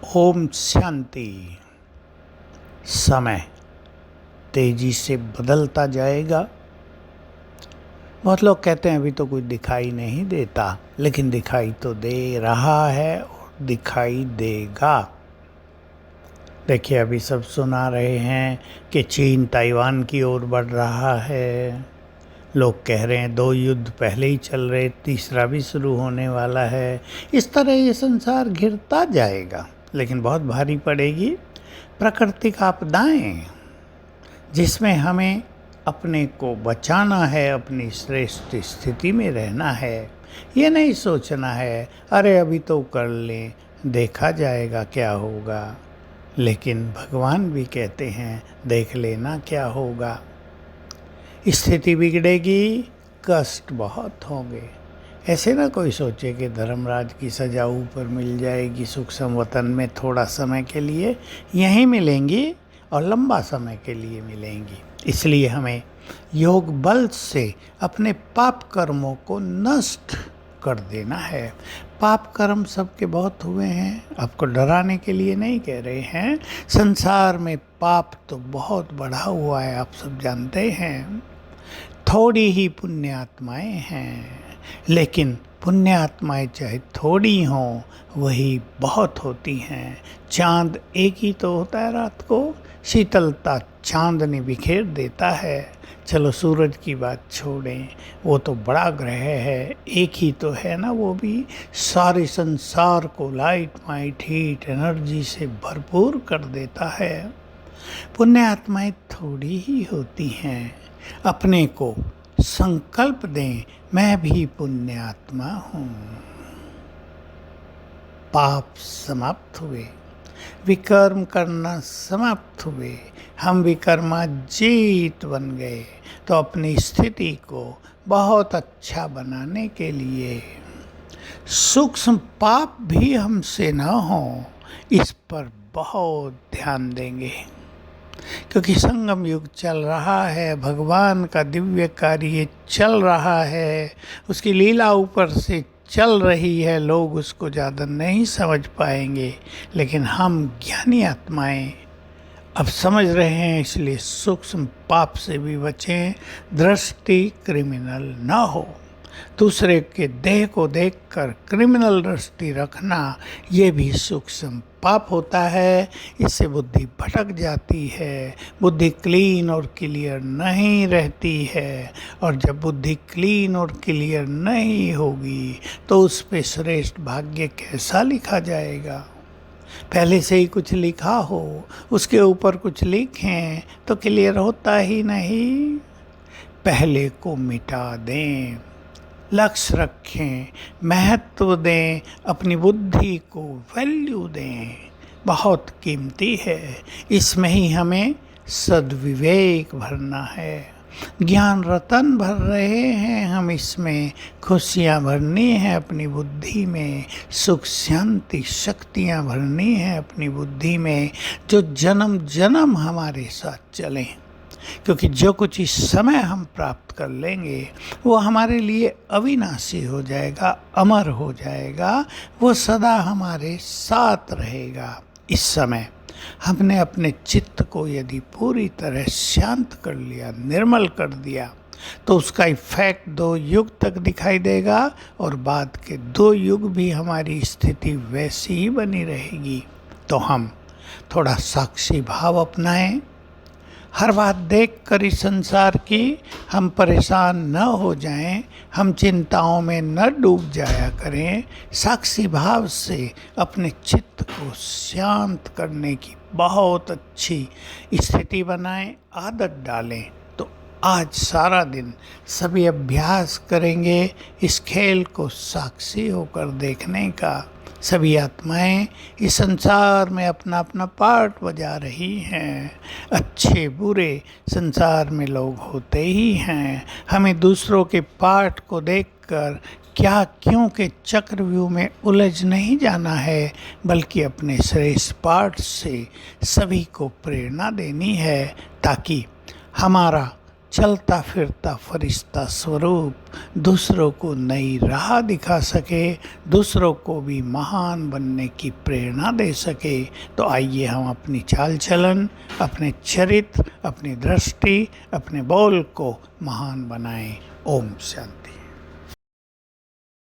ओम शांति। समय तेजी से बदलता जाएगा। बहुत लोग कहते हैं अभी तो कुछ दिखाई नहीं देता, लेकिन दिखाई तो दे रहा है और दिखाई देगा। देखिए, अभी सब सुना रहे हैं कि चीन ताइवान की ओर बढ़ रहा है। लोग कह रहे हैं 2 युद्ध पहले ही चल रहे, तीसरा भी शुरू होने वाला है। इस तरह ये संसार घिरता जाएगा, लेकिन बहुत भारी पड़ेगी प्राकृतिक आपदाएं, जिसमें हमें अपने को बचाना है, अपनी श्रेष्ठ स्थिति में रहना है। ये नहीं सोचना है अरे अभी तो कर लें, देखा जाएगा क्या होगा। लेकिन भगवान भी कहते हैं देख लेना क्या होगा। स्थिति बिगड़ेगी, कष्ट बहुत होंगे। ऐसे ना कोई सोचे कि धर्मराज की सजा ऊपर मिल जाएगी, सुख संवतन में थोड़ा समय के लिए यहीं मिलेंगी और लंबा समय के लिए मिलेंगी। इसलिए हमें योग बल से अपने पाप कर्मों को नष्ट कर देना है। पाप कर्म सबके बहुत हुए हैं, आपको डराने के लिए नहीं कह रहे हैं। संसार में पाप तो बहुत बढ़ा हुआ है, आप सब जानते हैं। थोड़ी ही पुण्य आत्माएं हैं, लेकिन पुण्य आत्माएं चाहे थोड़ी हों, वही बहुत होती हैं। चांद एक ही तो होता है, रात को शीतलता चांदनी बिखेर देता है। चलो सूरज की बात छोड़ें, वो तो बड़ा ग्रह है, एक ही तो है ना, वो भी सारे संसार को लाइट माइट हीट एनर्जी से भरपूर कर देता है। पुण्य आत्माएं थोड़ी ही होती हैं। अपने को संकल्प दें, मैं भी पुण्य आत्मा हूँ। पाप समाप्त हुए, विकर्म करना समाप्त हुए, हम विकर्माजीत बन गए। तो अपनी स्थिति को बहुत अच्छा बनाने के लिए सूक्ष्म पाप भी हमसे न हो, इस पर बहुत ध्यान देंगे। क्योंकि संगम युग चल रहा है, भगवान का दिव्य कार्य चल रहा है, उसकी लीला ऊपर से चल रही है। लोग उसको ज़्यादा नहीं समझ पाएंगे, लेकिन हम ज्ञानी आत्माएं अब समझ रहे हैं। इसलिए सूक्ष्म पाप से भी बचें, दृष्टि क्रिमिनल ना हो। दूसरे के देह को देखकर क्रिमिनल दृष्टि रखना, ये भी सूक्ष्म पाप होता है। इससे बुद्धि भटक जाती है, बुद्धि क्लीन और क्लियर नहीं रहती है। और जब बुद्धि क्लीन और क्लियर नहीं होगी, तो उस पे श्रेष्ठ भाग्य कैसा लिखा जाएगा। पहले से ही कुछ लिखा हो, उसके ऊपर कुछ लिखें तो क्लियर होता ही नहीं। पहले को मिटा दें, लक्ष्य रखें, महत्व दें, अपनी बुद्धि को वैल्यू दें, बहुत कीमती है। इसमें ही हमें सद्विवेक भरना है। ज्ञान रतन भर रहे हैं हम, इसमें खुशियाँ भरनी है अपनी बुद्धि में, सुख शांति शक्तियाँ भरनी है अपनी बुद्धि में, जो जन्म जन्म हमारे साथ चलें। क्योंकि जो कुछ इस समय हम प्राप्त कर लेंगे, वो हमारे लिए अविनाशी हो जाएगा, अमर हो जाएगा, वो सदा हमारे साथ रहेगा। इस समय हमने अपने चित्त को यदि पूरी तरह शांत कर लिया, निर्मल कर दिया, तो उसका इफेक्ट 2 युग तक दिखाई देगा, और बाद के 2 युग भी हमारी स्थिति वैसी ही बनी रहेगी। तो हम थोड़ा साक्षी भाव अपनाएं। हर बात देख कर इस संसार की हम परेशान न हो जाएं, हम चिंताओं में न डूब जाया करें। साक्षी भाव से अपने चित्त को शांत करने की बहुत अच्छी स्थिति बनाएं, आदत डालें। तो आज सारा दिन सभी अभ्यास करेंगे इस खेल को साक्षी होकर देखने का। सभी आत्माएं इस संसार में अपना अपना पार्ट बजा रही हैं। अच्छे बुरे संसार में लोग होते ही हैं। हमें दूसरों के पार्ट को देखकर क्या क्यों के चक्रव्यूह में उलझ नहीं जाना है, बल्कि अपने श्रेष्ठ पार्ट से सभी को प्रेरणा देनी है, ताकि हमारा चलता फिरता फरिश्ता स्वरूप दूसरों को नई राह दिखा सके, दूसरों को भी महान बनने की प्रेरणा दे सके। तो आइए हम अपनी चाल चलन, अपने चरित्र, अपनी दृष्टि, अपने बोल को महान बनाएं। ओम शांति।